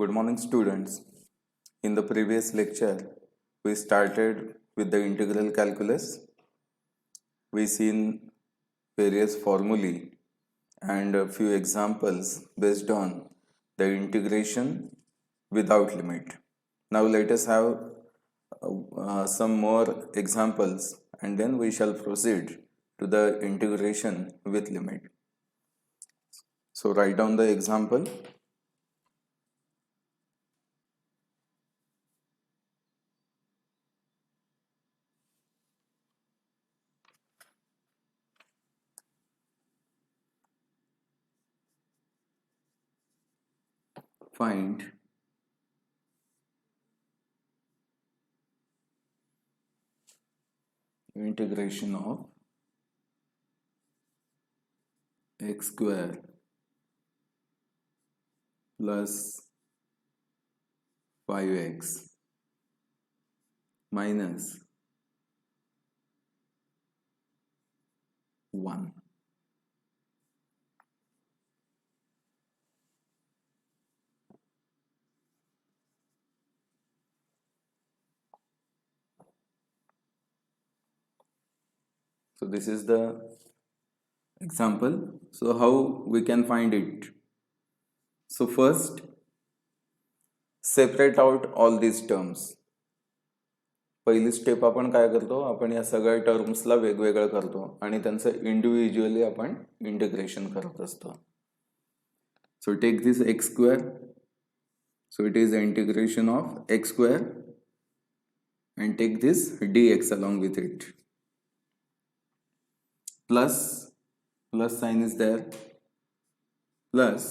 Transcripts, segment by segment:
Good morning, students. In the previous lecture, we started with the integral calculus. We seen various formulae and a few examples based on the integration without limit. Now let us have some more examples and then we shall proceed to the integration with limit. So write down the example. Find integration of x square plus 5x minus 1. So this is the example. So how we can find it? So first, separate out all these terms. पहिली step आपण काय करतो, आपण या सगळ्या टर्म्सला वेगवेगळं करतो आणि त्यांचं इंडिव्हिज्युअली आपण इंटिग्रेशन करत असतो. So take this x square. So it is integration of x square and take this dx along with it. Plus sign is there, plus,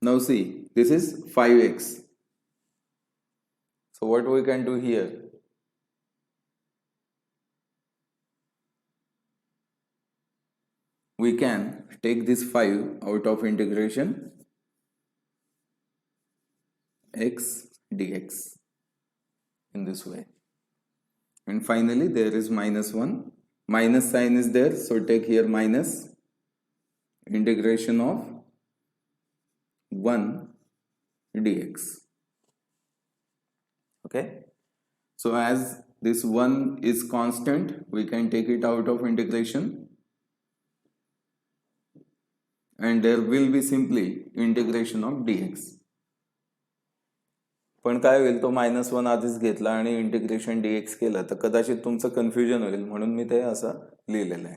now see, this is 5x. So what we can do here? We can take this 5 out of integration x dx in this way. And finally there is minus 1. Minus sign is there, so take here minus integration of 1 dx. Okay, so as this 1 is constant, we can take it out of integration and there will be simply integration of dx. पण काय होईल, तो -1 आधीच घेतला आणि integration dx केलं तर कदाचित तुमचं कन्फ्युजन होईल, म्हणून मी ते असं लिहिलेलं आहे.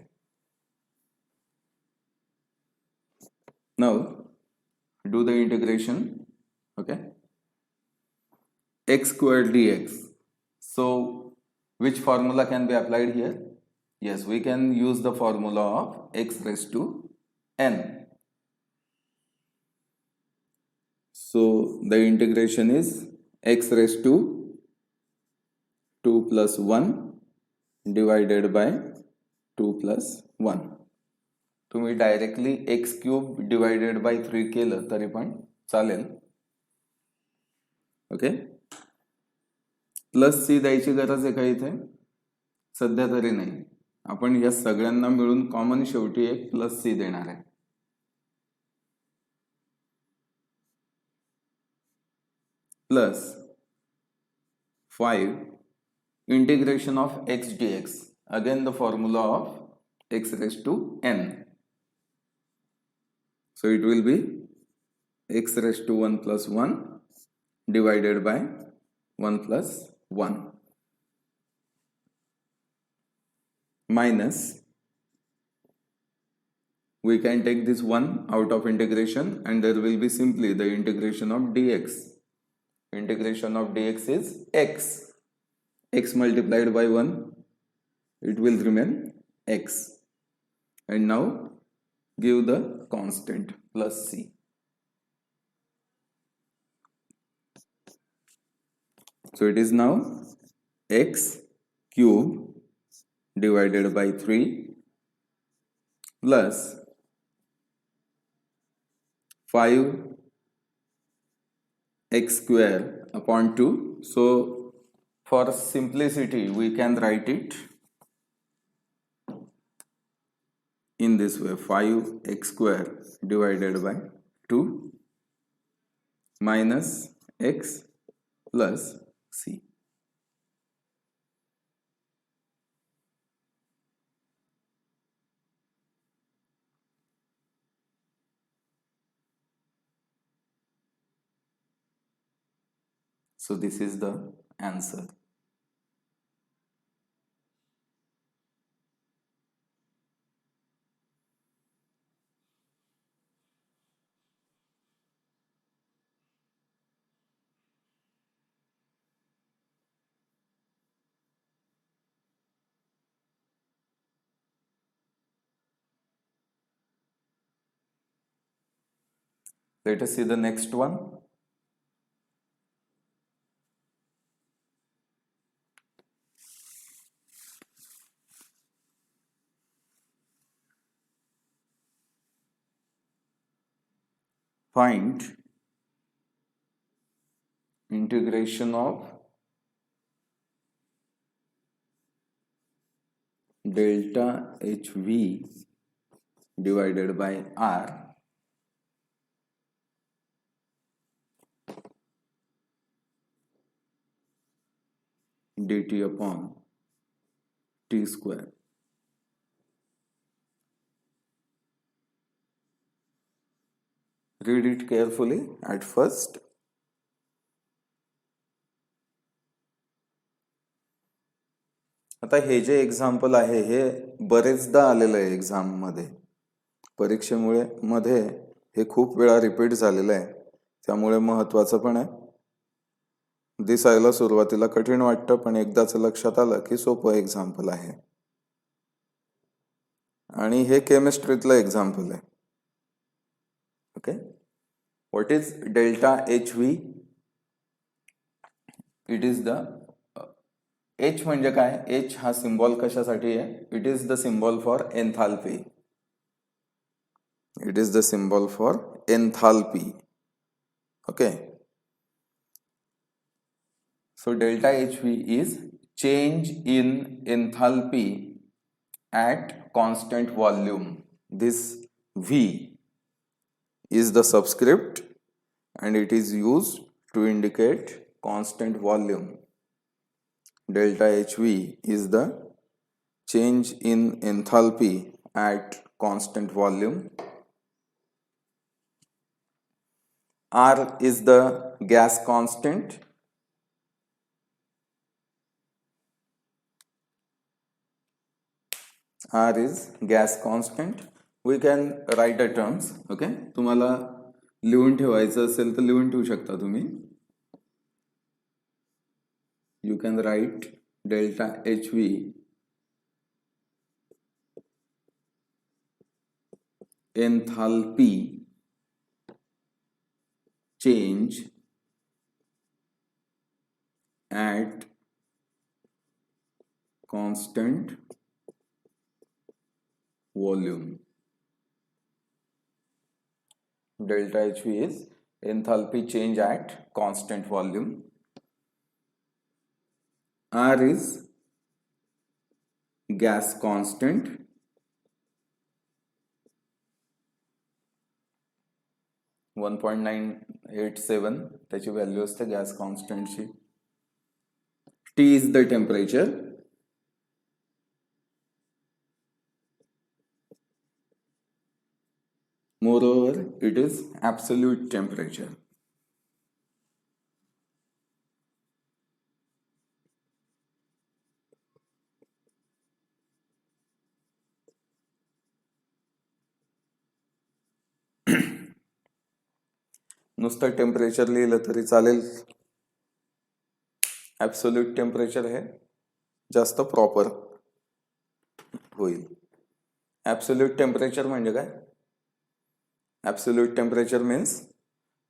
Now do the integration. Okay, x squared dx. So which formula can be applied here? Yes, we can use the formula of x raised to n. So the integration is x raised to 2 plus 1 divided by 2 plus 1. तुम्ही directly x cube divided by 3 केलं तरी पण चालेल. Okay, plus सी द्यायची गरज आहे का इथे? सध्या तरी नाही. आपण या सगळ्यांना मिळून कॉमन शेवटी एक प्लस सी देणार आहे. Plus 5 integration of x dx. Again the formula of x raised to n. So it will be x raised to 1 plus 1 divided by 1 plus 1 minus, we can take this 1 out of integration and there will be simply the integration of dx. Integration of dx is x multiplied by 1, it will remain x, and now give the constant plus c. So it is now x cube divided by 3 plus 5 x square upon 2. So for simplicity we can write it in this way, 5x square divided by 2 minus x plus c. So this is the answer. Let us see the next one. Find integration of delta HV divided by R dt upon t square. Read it carefully at first. आता हे जे example आहे हे बरेचदा आलेलं आहे exam मध्ये, परीक्षेमुळे मध्ये हे खूप वेळा repeat झालेलं आहे, त्यामुळे महत्वाचं पण आहे. दिसायला सुरुवातीला कठीण वाटतं, पण एकदाच लक्षात आलं की सोपं एक्झाम्पल आहे. आणि हे केमिस्ट्रीतलं एक्झाम्पल आहे. Okay, what is delta H V? It is the H म्हणजे काय? H हा सिम्बॉल कशासाठी आहे? It is the symbol for enthalpy. It is the symbol for enthalpy. Okay, so delta HV is change in enthalpy at constant volume. This V is the subscript and it is used to indicate constant volume. Delta HV is the change in enthalpy at constant volume. R is the gas constant. R is gas constant. We can write the terms. Okay, तुम्हाला लिहून ठेवायचं असेल तर लिहून ठेवू शकता तुम्ही. You can write delta HV enthalpy change at constant volume. Delta HV is enthalpy change at constant volume. R is gas constant. .987 त्याची व्हॅल्यू असते gas कॉन्स्टंटची. T is the temperature. Moreover, it is absolute temperature. नुसतं temperature लिहिलं तरी चालेल. Absolute temperature हे जास्त proper होईल. Absolute temperature म्हणजे काय? Absolute temperature means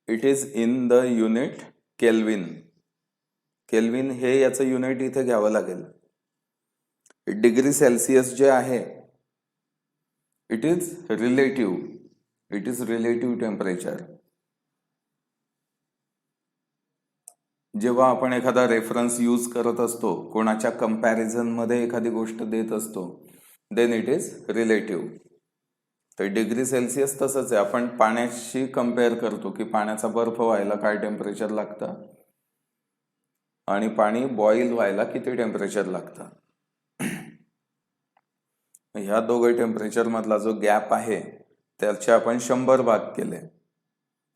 it is in the unit kelvin. Kelvin हे याचं युनिट इथे घ्यावं लागेल. डिग्री सेल्सिअस जे आहे it is relative. It is relative temperature. जेव्हा आपण एखादा रेफरन्स यूज करत असतो, कोणाच्या कंपॅरिझन मध्ये एखादी गोष्ट देत असतो, देन इट इज रिलेटिव्ह. तर डिग्री सेल्सिअस तसंच आहे, आपण पाण्याशी कम्पेअर करतो की पाण्याचा बर्फ व्हायला काय टेम्परेचर लागतं आणि पाणी बॉईल व्हायला किती टेम्परेचर लागतं. ह्या दोघे टेम्परेचर मधला जो गॅप आहे त्याचे आपण 100 भाग केले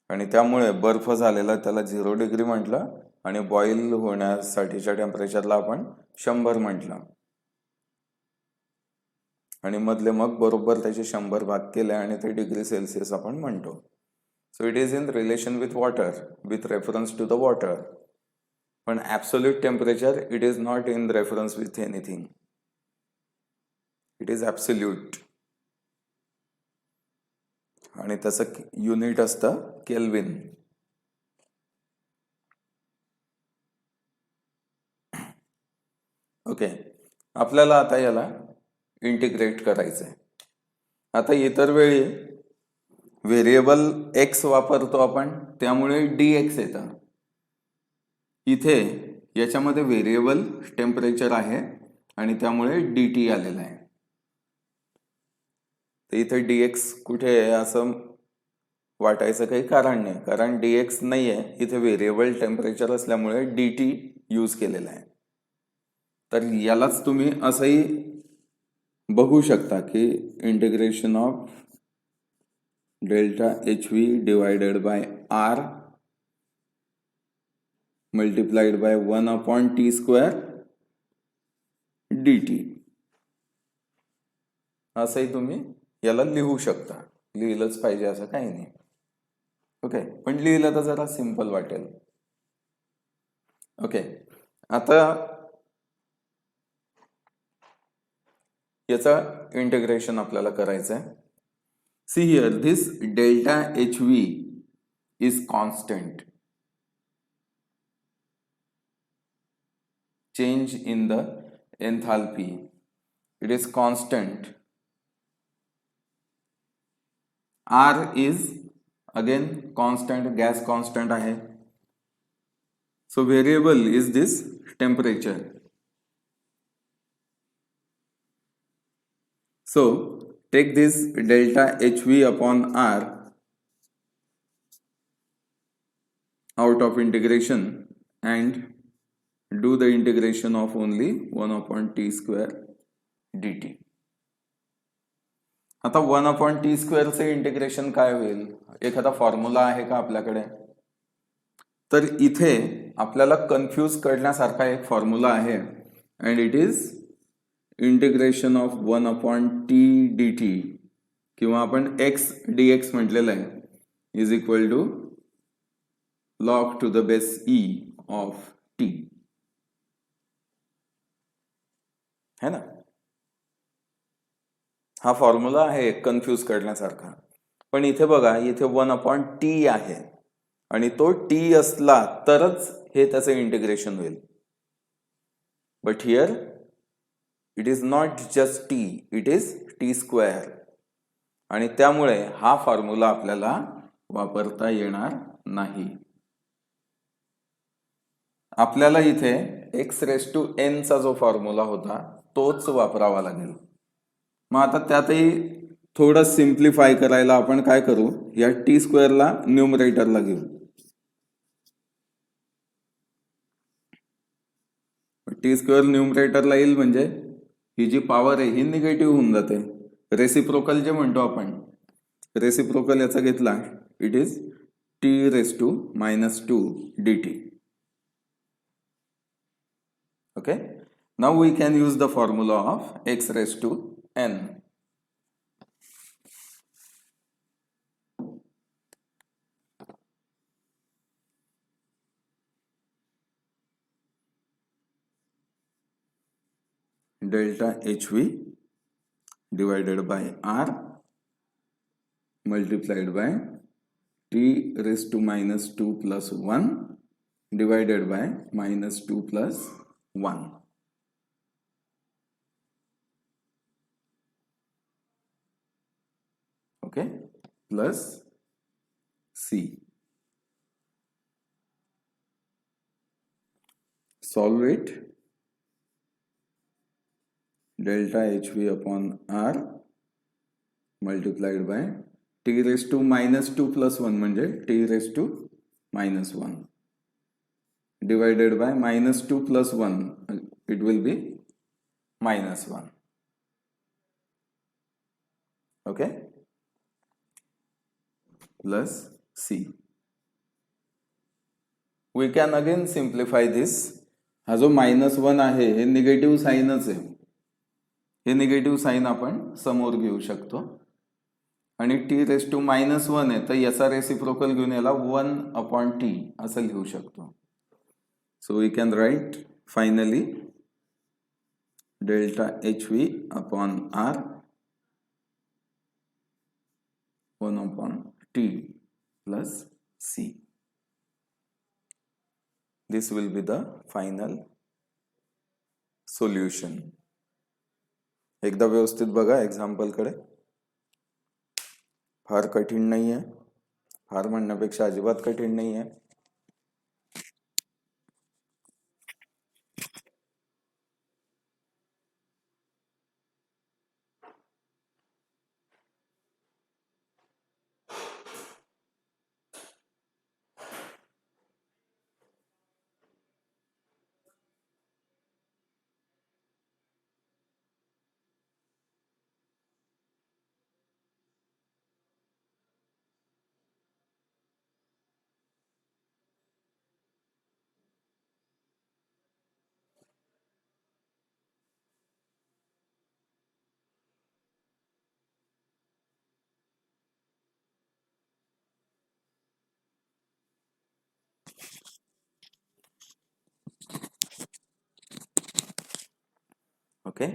आणि त्यामुळे बर्फ झालेला त्याला 0 डिग्री म्हटलं आणि बॉईल होण्यासाठीच्या टेम्परेचरला आपण 100 म्हटलं आणि मधले मग बरोबर त्याचे 100 भाग केले आणि ते डिग्री सेल्सिअस आपण म्हणतो. So it is in relation with water, with reference to the water. पण absolute temperature it is not in reference with anything, it is absolute आणि त्याचं युनिट असतं केल्विन. ओके, आपल्याला आता याला इंटिग्रेट करायचंय. आता इतर वेळी व्हेरिएबल एक्स वापरतो आपण, त्यामुळे dx येतं. इथे याच्यामध्ये व्हेरिएबल टेम्परेचर आहे आणि त्यामुळे dt आलेला आहे. तर इथे dx कुठे आहे असं वाटायचं काही कारण नाही, कारण dx नाही आहे, इथे व्हेरिएबल टेम्परेचर असल्यामुळे dt यूज केलेला आहे. तर यालाच तुम्ही असंही बघू शकता की integration of delta HV divided by R multiplied bye 1/t² dt असंही तुम्ही याला लिहू शकता. लिहिलंच पाहिजे असं काही नाही. ओके, पण लिहिलं तर जरा सिंपल वाटेल. ओके, आता याचं इंटिग्रेशन आपल्याला करायचं आहे. See here, this delta HV is constant. Change in the enthalpy, it is constant. R is again constant, gas constant आहे. So variable is this temperature. So take this delta HV upon R out of integration and do the integration of only 1/t² dt. आता 1/t² चे integration काय होईल? एखादा formula आहे का आपल्याकडे? तर इथे आपल्याला कन्फ्यूज करण्यासारखा एक फॉर्म्युला आहे and it is integration of 1/t dt किंवा आपण x dx म्हटलेलं आहे is equal to log to the base e of t, है ना? हा फॉर्म्युला आहे कन्फ्यूज करण्यासारखा. पण इथे बघा, इथे 1/t आहे आणि तो t असला तरच हे त्याचं इंटिग्रेशन होईल. But here it is not just t, it is t². आणि त्यामुळे हा फॉर्म्युला आपल्याला वापरता येणार नाही. आपल्याला इथे x⁻n चा जो फॉर्म्युला होता तोच वापरावा लागेल. मग आता त्यातही थोडं सिम्प्लिफाय करायला आपण काय करू, या t² ला न्यूमरेटरला घेऊ. t² न्यूमरेटरला येईल म्हणजे ही जी पॉवर आहे ही निगेटिव्ह होऊन जाते. रेसिप्रोकल जे म्हणतो आपण, रेसिप्रोकल याचा घेतला, it is t⁻² dt. Okay, now we can use the formula of x⁻n. Delta HV divided by R multiplied by t⁻² plus 1 divided by -2 plus 1. Okay, plus C. Solve it. Delta HV upon R multiplied by t raise to -2 + 1 म्हणजे t raise to -1 divided by -2 + 1, it will be -1. Okay, plus c. We can again simplify this. हा जो -1 आहे हे negative साईनच आहे, हे negative sign आपण समोर घेऊ शकतो आणि टी रेस टू -1 आहे तर याचा रेसिप्रोकल घेऊन याला 1/t असं लिहू शकतो. So we can write finally delta hv upon r 1/t plus c. This will be the final solution. एकदा व्यवस्थित बघा एक्झाम्पल कडे. फार कठीण नाही आहे, फार म्हणण्यापेक्षा अजिबात कठीण नाही आहे. Okay,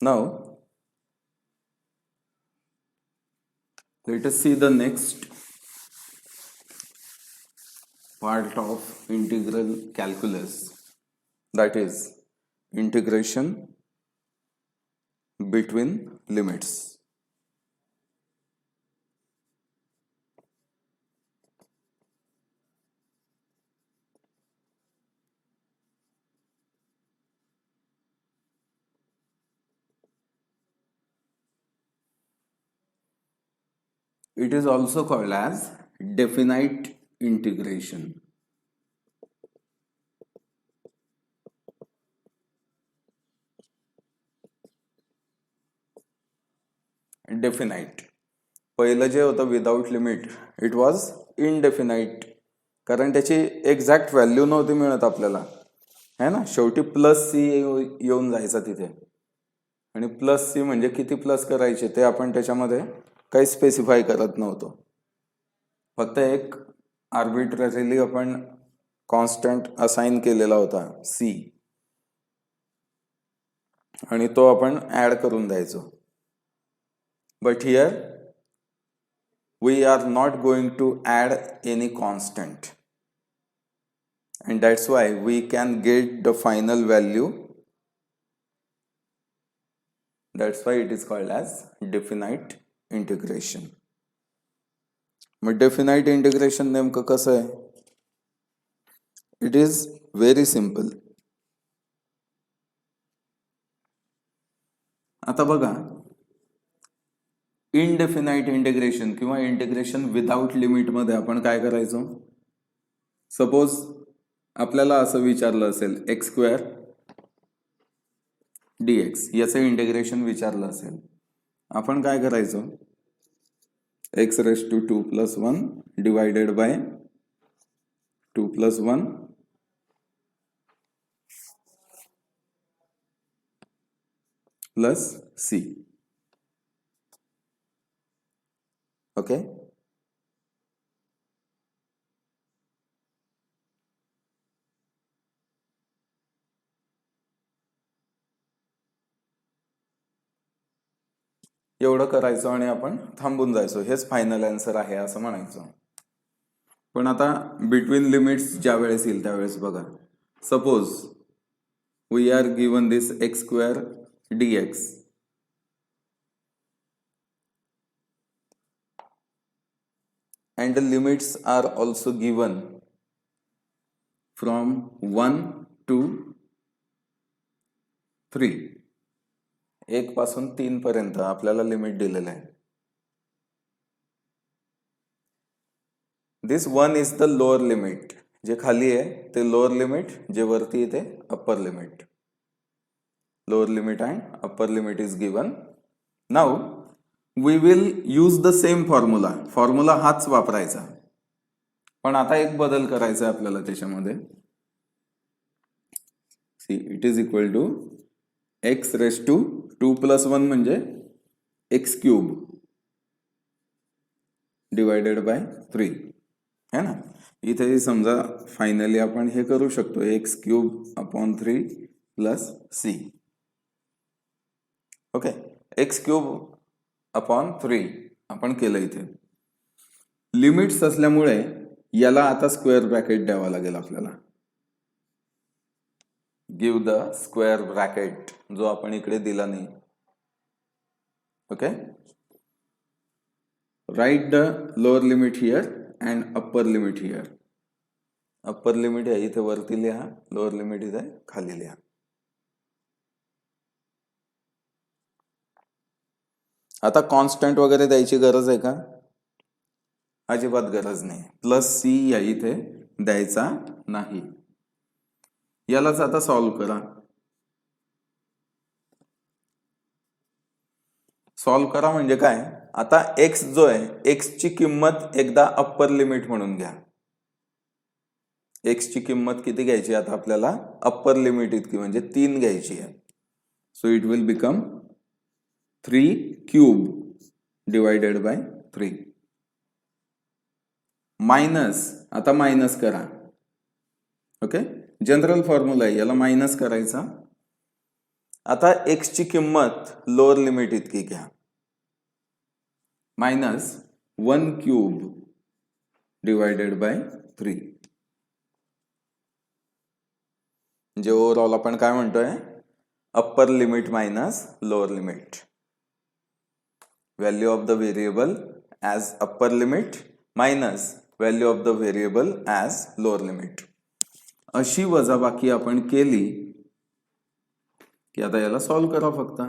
now let us see the next part of integral calculus, that is integration between limits. It is also called as definite integration. Definite. पहिलं जे होतं without limit it was indefinite, कारण त्याची एक्झॅक्ट व्हॅल्यू नव्हती मिळत आपल्याला, है ना. शेवटी +c येऊन जायचा तिथे, आणि +c म्हणजे किती प्लस करायचे ते आपण त्याच्यामध्ये काही स्पेसिफाय करत नव्हतो. फक्त एक आर्बिट्ररीली आपण कॉन्स्टंट असाइन केलेला होता c, आणि तो आपण ऍड करून द्यायचो. But here we are not going to add any constant, and that's why we can get the final value. That's why it is called as definite integration. Mug definite integration नेमकं कसं आहे? It is very simple. आता बघा, indefinite integration किंवा integration without limit मध्ये आपण काय करायचो? सपोज आपल्याला असं विचारलं असेल x² dx, याचं इंटिग्रेशन विचारलं असेल, आपण काय करायचो? x⁻² + 1 divided bye 2 + 1 plus c. Okay, एवढं करायचं आणि आपण थांबून जायचो, हेच फायनल आन्सर आहे असं म्हणायचो. पण आता बिटवीन लिमिट्स ज्या वेळेस येईल त्यावेळेस बघा, suppose we are given this x² dx, and the limits are also given from 1 to 3. 1 पासून 3 पर्यंत आपल्याला लिमिट दिलेलं आहे. This 1 is the lower limit. जे खाली आहे ते लोअर लिमिट, जे वरती आहे ते upper limit. Lower limit and upper limit is given. Now we will use the same formula. Formula हाच वापरायचा, पण आता एक बदल करायचा आहे आपल्याला त्याच्यामध्ये. See it is equal to x raise to 2 + 1 म्हणजे एक्स क्यूब डिवायडेड बाय 3 है ना. इथे समजा फायनली आपण हे करू शकतो, एक्स क्यूब अपॉन 3 प्लस सी. ओके, एक्स क्यूब अपॉन 3 आपण केलं. इथे लिमिट्स असल्यामुळे याला आता स्क्वेअर ब्रॅकेट द्यावा लागेल आपल्याला. गिव द स्क्वेअर ब्रॅकेट, जो आपण इकडे दिला नाही. Okay, write the lower limit here and upper limit here. Upper limit आहे इथे वरती लिहा, लोअर लिमिट इथे खाली लिहा. आता कॉन्स्टंट वगैरे द्यायची गरज आहे का? अजिबात गरज नाही. प्लस सी या इथे द्यायचा नाही. यालाच आता सॉल्व्ह करा. सॉल्व्ह करा म्हणजे काय, आता एक्स जो आहे, एक्सची किंमत एकदा अप्पर लिमिट म्हणून घ्या. एक्सची किंमत किती घ्यायची आता आपल्याला? अप्पर लिमिट इतकी, म्हणजे 3 घ्यायची आहे. So it will become 3 cube divided by 3 minus. आता मायनस करा. ओके, जनरल फॉर्म्युला आहे, याला मायनस करायचा. आता एक्सची किंमत लोअर लिमिट इतकी घ्या, मायनस 1 क्यूब डिवायडेड बाय 3. म्हणजे ओव्हरऑल आपण काय म्हणतोय, upper limit minus lower limit. Value of the variable as upper limit minus value of the variable as lower limit. अशी वजाबाकी आपण केली की आता याला सॉल्व्ह करा फक्त.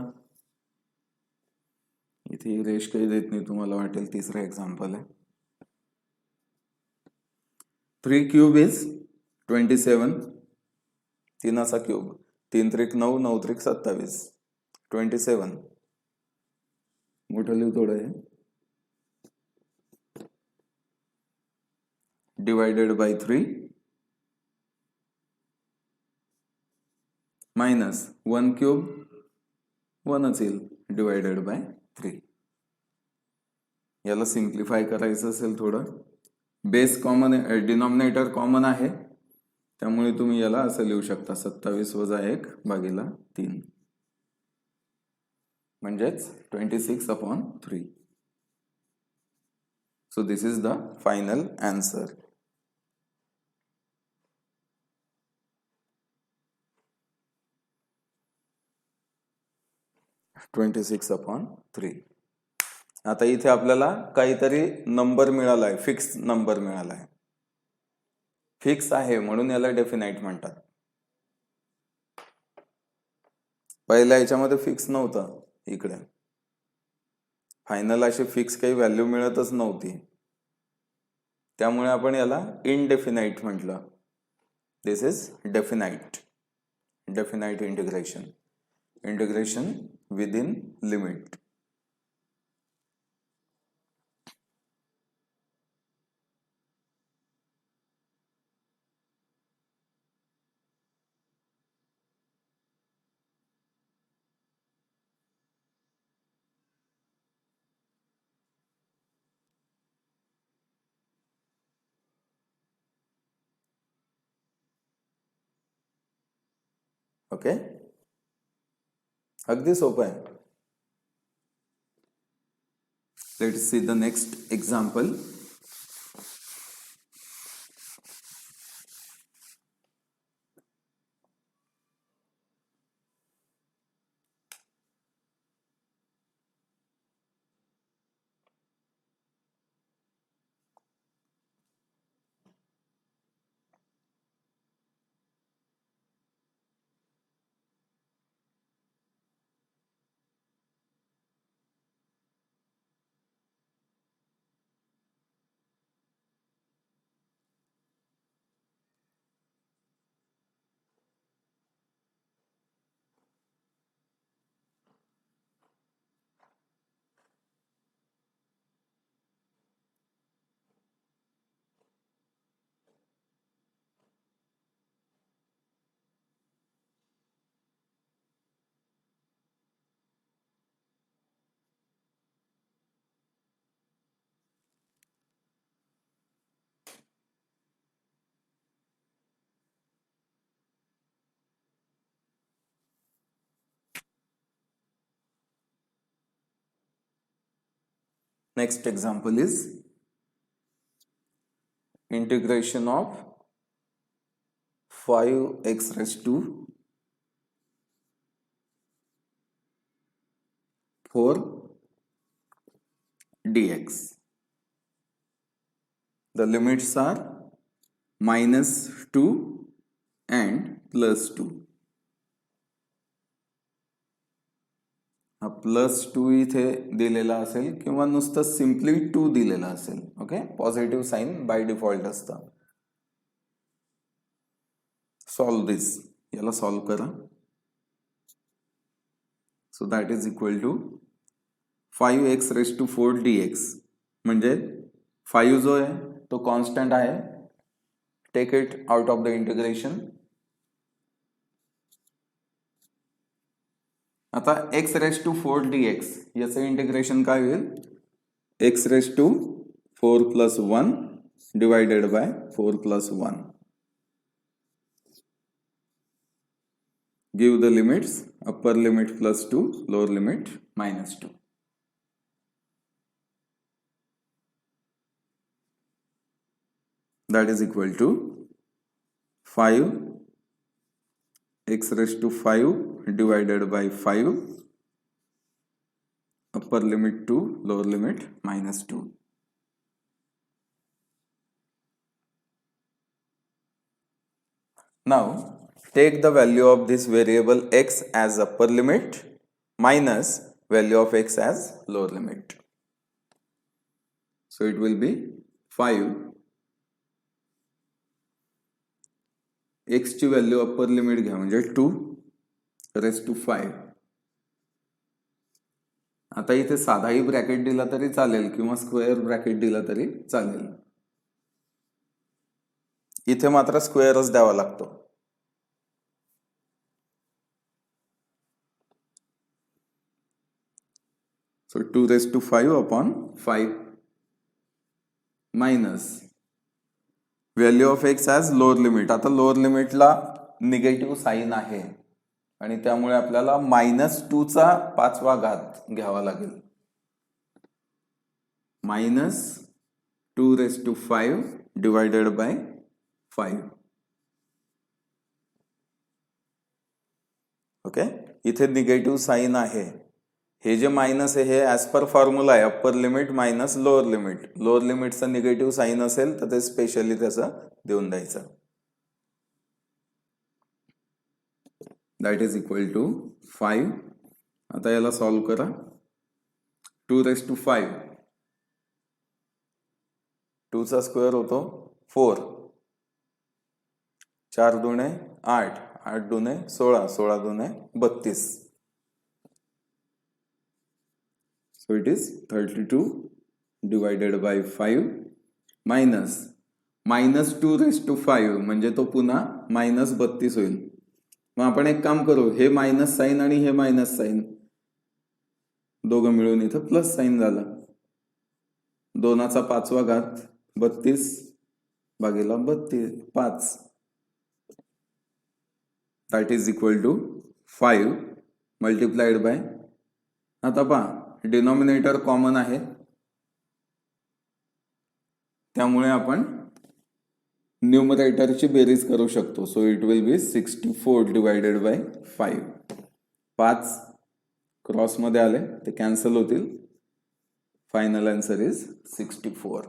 इथे रेश काही देत नाही, तुम्हाला वाटेल तिसरं एक्झाम्पल आहे. 3 क्यूब इज 27. 3 असा क्यूब, 3 त्रिक 9, 9 त्रिक 27, 27. मोठं लिहू थोडं आहे. डिवायडेड बाय 3 मायनस 1 क्यूब 1च येईल डिवायडेड बाय 3. याला सिम्प्लिफाय करायचं असेल थोडं, बेस कॉमन, डिनॉमिनेटर कॉमन आहे, त्यामुळे तुम्ही याला असं लिहू शकता 27 वजा 1 भागिले 3 म्हणजेच 26/3. So this is the final answer. आता इथे आपल्याला काहीतरी नंबर मिळालाय, फिक्स नंबर मिळालाय. फिक्स आहे म्हणून याला डेफिनाइट म्हणतात. पहिल्या याच्यामध्ये फिक्स नव्हतं, इकडे फायनल अशी फिक्स काही व्हॅल्यू मिळतच नव्हती, त्यामुळे आपण याला इनडेफिनाइट म्हटलं. This is definite. Definite integration, integration with in limit. Okay, अगदी सोपं आहे. Let's see the next example. Next example is integration of 5x raised to 4 dx. The limits are -2 and +2. हा +2 इथे दिलेला असेल किंवा नुसतं सिम्पली 2 दिलेला असेल. Okay, positive sign by default असतं. सॉल्व दिस, याला सॉल्व करा. So that is equal to 5x raise to 4 dx. म्हणजे 5 जो आहे तो कॉन्स्टंट आहे. Take it out of the integration. आता x रेज टू 4 dx याचं इंटिग्रेशन काय होईल? x raise to 4 plus 1 divided by 4 plus 1. Give the limits, upper limit +2, lower limit -2. That is equal to 5 x raised to 5 divided by 5, upper limit 2, lower limit -2. Now take the value of this variable x as upper limit minus value of x as lower limit. So it will be 5 x ची value upper limit घ्या म्हणजे 2 raise to 5. आता इथे साधाही bracket दिला तरी चालेल किंवा square bracket दिला तरी चालेल. इथे मात्र स्क्वेअरच द्यावा लागतो. So 2 raised to 5 upon 5 minus value of x as lower limit. आता लोअर लिमिटला निगेटिव्ह साइन आहे आणि त्यामुळे आपल्याला -2 चा 5वा घात घ्यावा लागेल. -2 raised to 5 divided by 5. Okay, इथे निगेटिव्ह साइन आहे. हे जे मायनस आहे हे ॲज पर फॉर्म्युला आहे upper limit minus lower limit. लोअर लिमिटचं निगेटिव्ह साइन असेल तर ते स्पेशली त्याचं देऊन द्यायचं. That is equal to 5. आता याला सॉल्व करा. 2 रेज टू 5, 2 चा स्क्वेअर होतो 4, 4 दुणे 8, 8 दुणे 16, 16 दुणे 32. So it is 32 divided by 5 minus -2 raised to 5 म्हणजे तो पुन्हा -32 होईल. मग आपण एक काम करू, हे मायनस साइन आणि हे मायनस साइन दोघं मिळून इथं प्लस साइन झाला. 2चा 5वा घात 32 भागिले 5. That is equal to 5 multiplied by, आता पहा डिनॉमिनेटर कॉमन आहे त्यामुळे आपण न्यूमरेटरची बेरीज करू शकतो. So it will be 64 divided by 5. 5 cross मध्ये आले ते कॅन्सल होतील. Final answer is 64.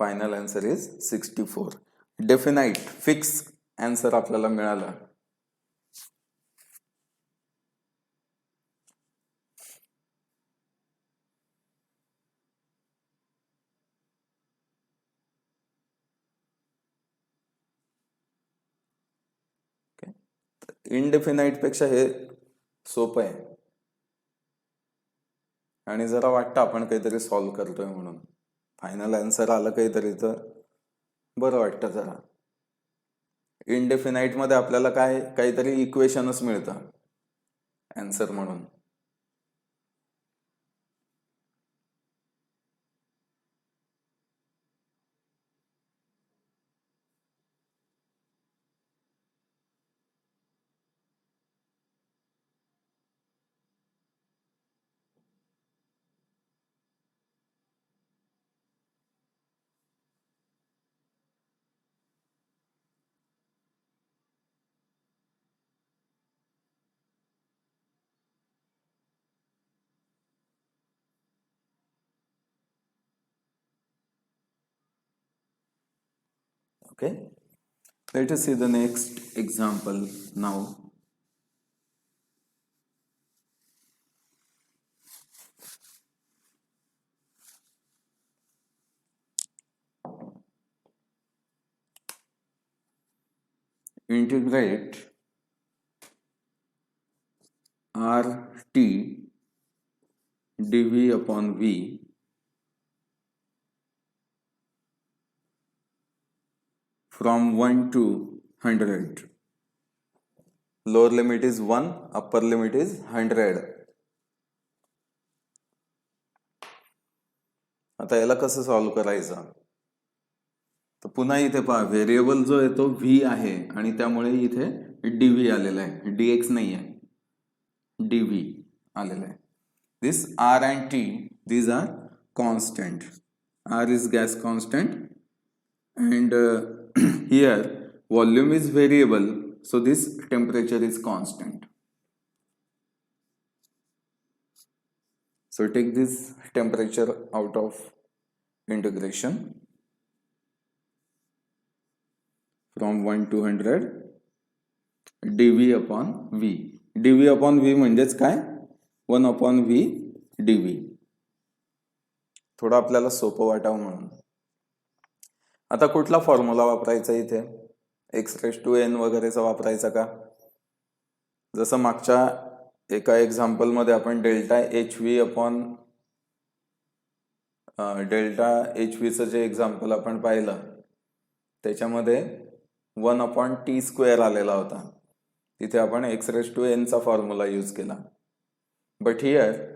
Final answer is 64. Definite fix answer आपल्याला मिळाला. इनडेफिनाइट पेक्षा हे सोपं आहे आणि जरा वाटतं आपण काहीतरी सॉल्व्ह करतोय म्हणून. फायनल आन्सर आलं काहीतरी तर बरं वाटतं जरा. इनडेफिनाइट मध्ये आपल्याला काहीतरी इक्वेशनच मिळतं आन्सर म्हणून. Okay, let us see the next example now. Integrate RT dV upon V from 1 to 100. Lower limit is 1, upper limit is 100. आता याला कसं सॉल्व करायचं? तर पुन्हा इथे पहा, व्हेरिएबल जो आहे तो व्ही आहे आणि त्यामुळे इथे डीव्ही आलेला आहे, डीएक्स नाही आहे, डीव्ही आलेला आहे. This R and T, these are constant. R is gas constant and here volume is variable, so this temperature is constant. So take this temperature out of integration from 1 to 100 dV upon V. dV upon V म्हणजेच काय? 1 upon V dV. थोडं आपल्याला सोपं वाटावं म्हणून. आता कुठला formula वापरायचा इथे? x⁻n वगैरेचा वापरायचा का? जसं मागच्या एका एक्झाम्पल मध्ये आपण डेल्टा एच व्हीचं जे एक्झाम्पल आपण पाहिलं त्याच्यामध्ये 1/t² आलेला होता. तिथे आपण x⁻n चा फॉर्म्युला यूज केला. But here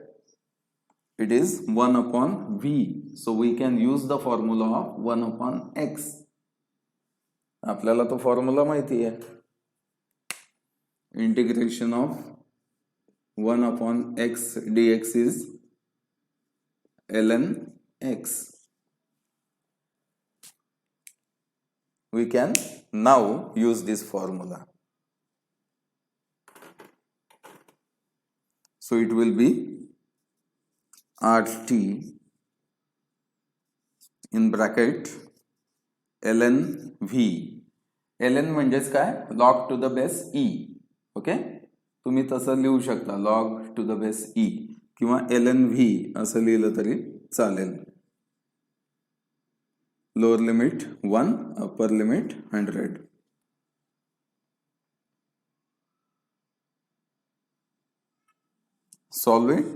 it is 1/v, so we can use the formula of 1/x. आपल्याला तो फॉर्म्युला माहिती आहे. Integration of 1/x dx is ln x. We can now use this formula. So it will be RT in bracket ln v. ln म्हणजेच काय? log to the base e. Okay, तुम्ही तसं लिहू शकता, log to the base e किंवा ln v असं लिहिलं तरी चालेल. Lower limit 1, upper limit 100. Solve it.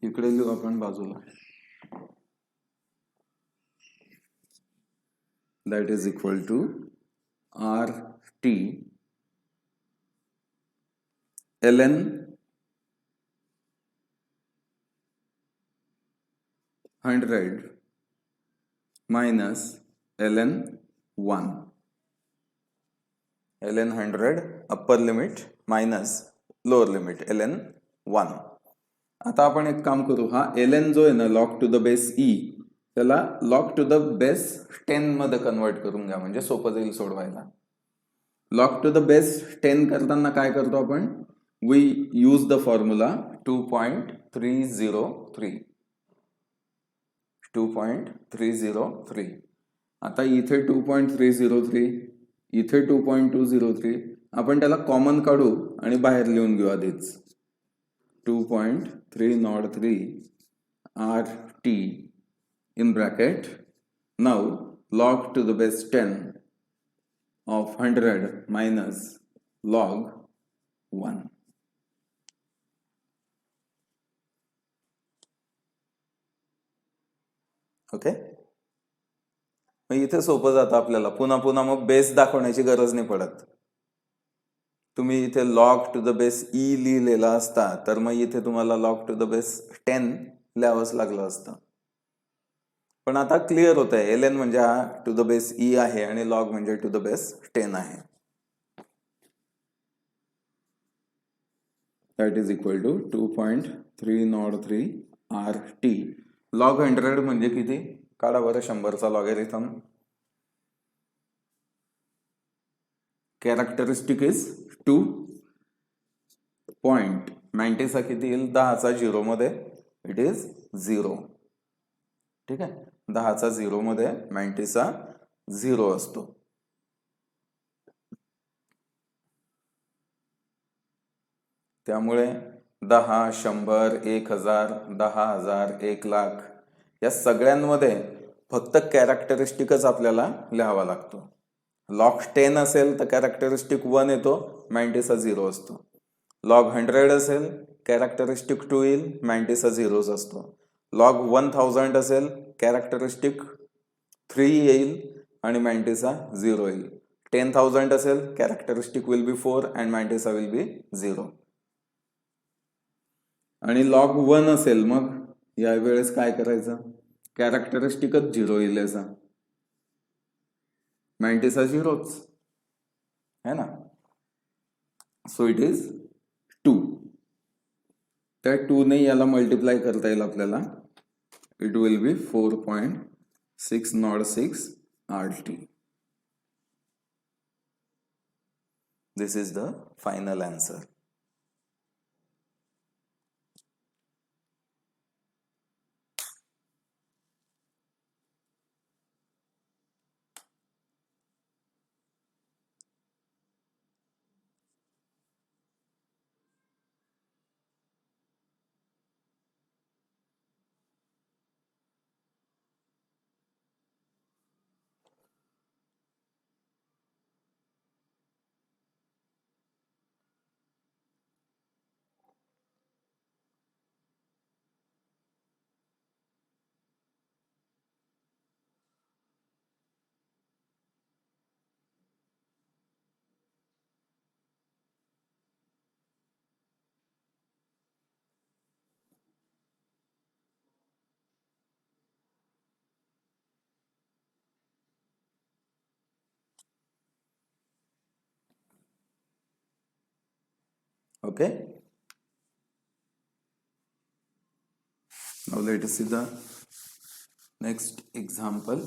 इकडे लिहू आपण बाजूला. That is equal to RT ln 100 minus ln 1. ln 100 upper limit minus lower limit ln 1. आता आपण एक काम करू, हा ln जो आहे ना log to the base e त्याला log to the base 10 मध्ये कन्वर्ट करून घ्या, म्हणजे सोपं जाईल सोडवायला. log to the base 10 करताना काय करतो आपण? we use the formula 2.303. 2.303. आता इथे 2.303, इथे 2.203, आपण त्याला कॉमन काढू आणि बाहेर लिहून घेऊ आधीच. 2.303 RT in bracket, now log to the base 10 of 100 minus log 1. Okay, मग इथे सोपं जातं आपल्याला. पुन्हा पुन्हा मग बेस दाखवण्याची गरज नाही पडत. तुम्ही इथे log to the base e लिहिलेला असता तर मग इथे तुम्हाला log to the base 10 लिहावंच लागलं असतं. पण आता क्लिअर होत आहे, ln म्हणजे हा टू द बेस e आहे आणि log म्हणजे टू द बेस 10 आहे. That is equal to 2.303 RT. log 100 म्हणजे किती? काढा बरं 100चा लॉगॅरिथम. Characteristic is 2. पॉइंट 90 चा किती येईल? 10चा 0 मध्ये इट इज 0. ठीक आहे, 10चा 0 मध्ये मॅन्टिसा 0 असतो. त्यामुळे 10, 100, 1000, 10,000, 1,00,000 या सगळ्यांमध्ये फक्त कॅरेक्टरिस्टिकच आपल्याला लिहावा लागतो. लॉग 10 असेल तर कॅरेक्टरिस्टिक 1 येतो, मॅन्टिसा 0 असतो. लॉग 100 असेल कॅरेक्टरिस्टिक 2 येईल, मॅन्टिसा 0 असतो. लॉग 1000 असेल कॅरेक्टरिस्टिक 3 येईल आणि मॅन्टिसा 0 येईल. 10,000 असेल characteristic will be 4 and mantissa will be 0. आणि लॉग 1 असेल मग यावेळेस काय करायचं, कॅरेक्टरिस्टिकच 0 येईल याचा, मॅन्टिसा 0च है ना. सो इट इज 2. त्या 2 ने याला मल्टिप्लाय करता येईल आपल्याला. It will be 4.606 RT. This is the final answer. Okay. Now let us see the next example.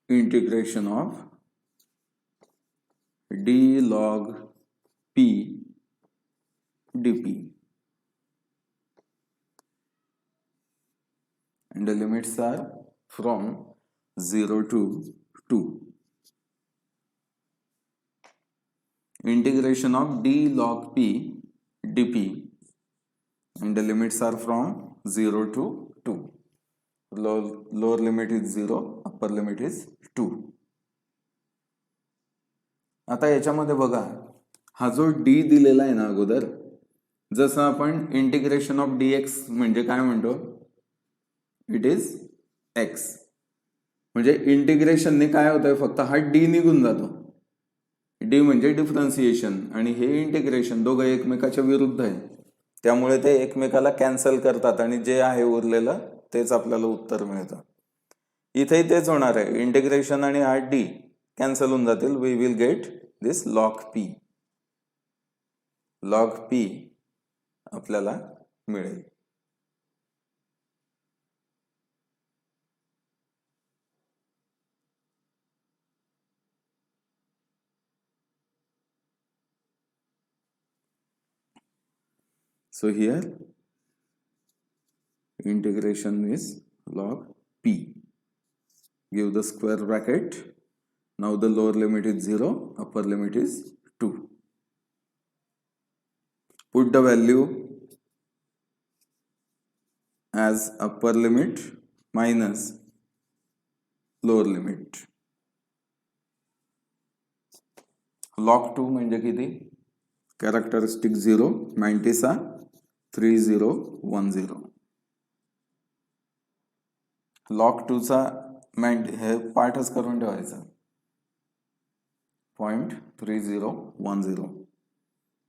Integration of d log p dp, and the limits are from 0 to 2. Integration of d log p dp, and the limits are from 0 to 2. Lower limit is 0, upper limit is 2. आता याच्यामध्ये बघा, हा जो d दिलेला आहे ना अगोदर, जसं आपण इंटिग्रेशन ऑफ dx म्हणजे काय म्हणतो, इट इज x. म्हणजे इंटिग्रेशनने काय होतंय, फक्त हा d निघून जातो. d म्हणजे डिफरन्सिएशन आणि हे इंटिग्रेशन दोघं एकमेकाच्या विरुद्ध आहे, त्यामुळे ते एकमेकाला कॅन्सल करतात आणि जे आहे उरलेलं तेच आपल्याला उत्तर मिळतं. इथेही तेच होणार आहे, इंटिग्रेशन आणि हा d कॅन्सल होऊन जातील. We will get this log p. Log p आपल्याला मिळेल. So here integration is log p. Give the square bracket. Now the lower limit is 0, upper limit is 2. Put the value as upper limit minus lower limit. Log 2 म्हणजे किती, characteristic 0, मॅन्टिसा 3010. Log 2 चा हे पाठच करून ठेवायचा, 0.3010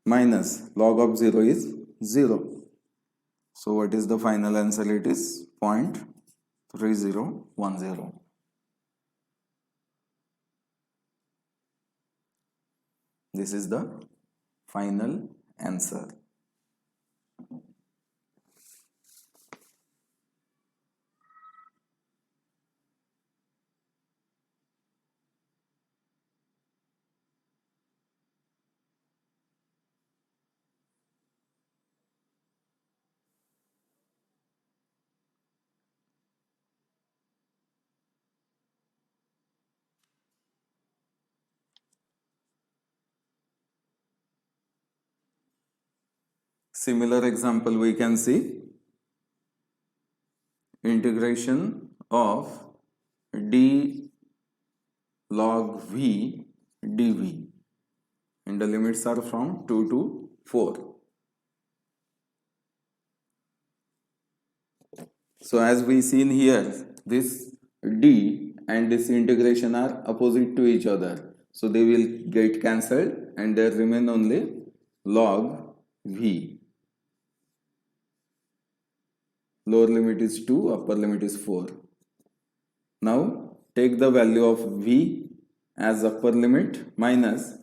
minus log of 0 is 0. So what is the final answer? It is 0.3010. This is the final answer. Similar example we can see integration of d log v dv, and the limits are from 2 to 4. So as we seen here, this d and this integration are opposite to each other. So they will get cancelled and there remain only log v. Lower limit is 2, upper limit is 4. Now take the value of v as upper limit minus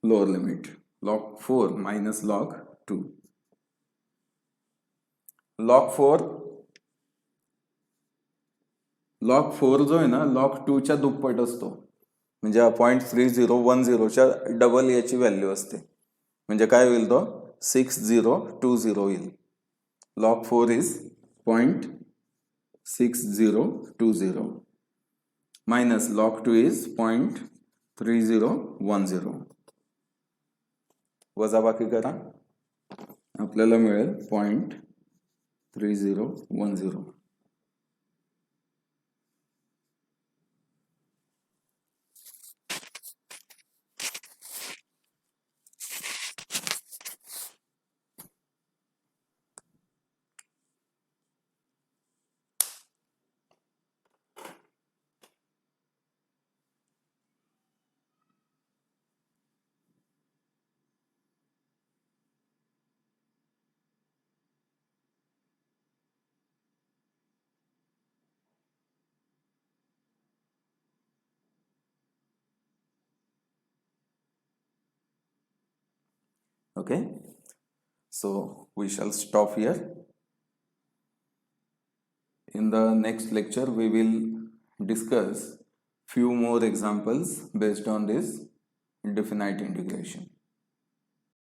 lower limit. Log 4 minus log 2. Log 4 जो आहे ना log 2 च्या दुप्पट असतो, म्हणजे 0.3010 च्या double याची value असते. म्हणजे काय होईल तो 6020 होईल. Log 4 is 0.6020 minus log 2 is 0.3010. वजाबाकी करा, आपल्याला मिळेल 0.3010. Okay, so we shall stop here. In the next lecture we will discuss few more examples based on this indefinite integration.